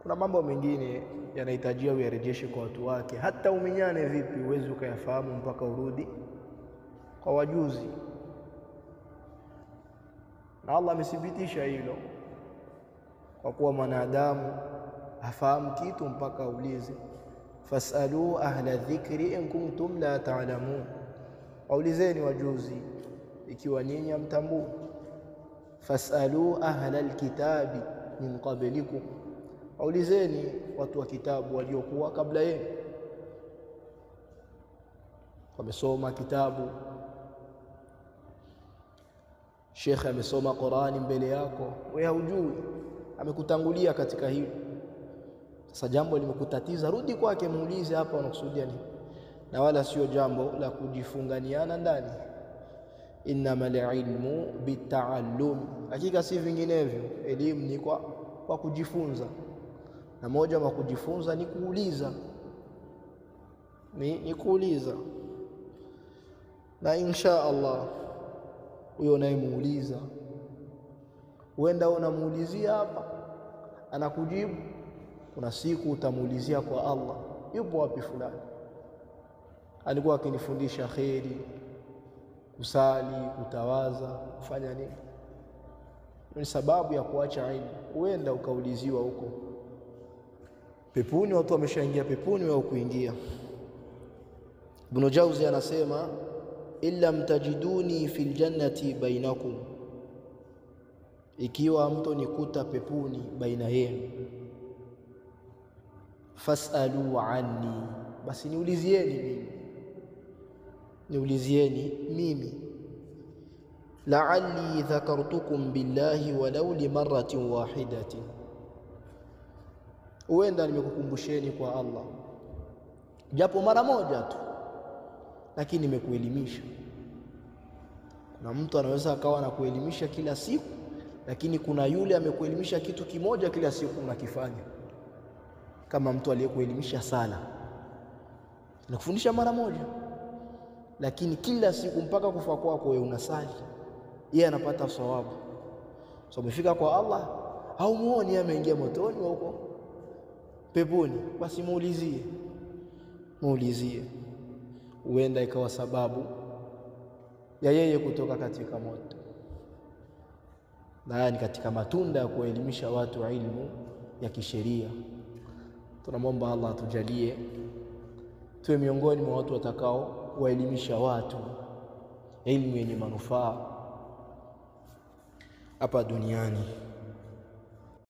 Kuna mambo mengine yanahitajia uyarejeshe kwa watu wake. Hata uminyane vipi, uwezi ukayafahamu mpaka urudi kwa wajuzi, na Allah amethibitisha hilo, kwa kuwa mwanadamu hafahamu kitu mpaka aulize. Fasalu ahla dhikri in kuntum la ta'lamun, waulizeni wajuzi ikiwa nyinyi hamtambui. Fasalu ahla alkitabi min qablikum, waulizeni watu wa kitabu waliokuwa kabla yenu, wamesoma kitabu. Sheikh amesoma Qur'ani mbele yako, wewe hujui, amekutangulia katika hilo. Sasa jambo limekutatiza, rudi kwake, muulize hapa unakusudia nini, na wala sio jambo la kujifunganiana ndani. Innamal ilmu bitaallum, hakika si vinginevyo, elimu ni kwa kujifunza, na moja wa kujifunza ni kuuliza, ni kuuliza. Na insha Allah huyo unayemuuliza, huenda unamuulizia hapa anakujibu, kuna siku utamuulizia kwa Allah, yupo wapi fulani, alikuwa akinifundisha kheri, kusali, kutawaza, kufanya nini. Ni sababu ya kuacha ilmu. Huenda ukauliziwa huko peponi, watu wameshaingia peponi, wewe kuingia. Ibn Jawzi anasema illa mtajiduni fil jannati bainakum, ikiwa mtu nikuta peponi baina yenu, fasalu anni, basi niulizieni mimi, la'alli dhakartukum billahi walau limarratin wahidatin, huenda nimekukumbusheni kwa Allah japo mara moja tu, lakini nimekuelimisha. Kuna mtu anaweza akawa anakuelimisha kila siku, lakini kuna yule amekuelimisha kitu kimoja kila siku unakifanya. Kama mtu aliyekuelimisha sala, anakufundisha mara moja, lakini kila siku mpaka kufa kwako wewe unasali, yeye anapata thawabu. So umefika kwa Allah, haumuoni ameingia motoni au huko peponi, basi muulizie, huenda ikawa sababu ya yeye kutoka katika moto. Na ni katika matunda ya kuelimisha watu ilmu ya kisheria. Tunamwomba Allah atujalie tuwe miongoni mwa watu watakao waelimisha watu ilmu yenye manufaa hapa duniani.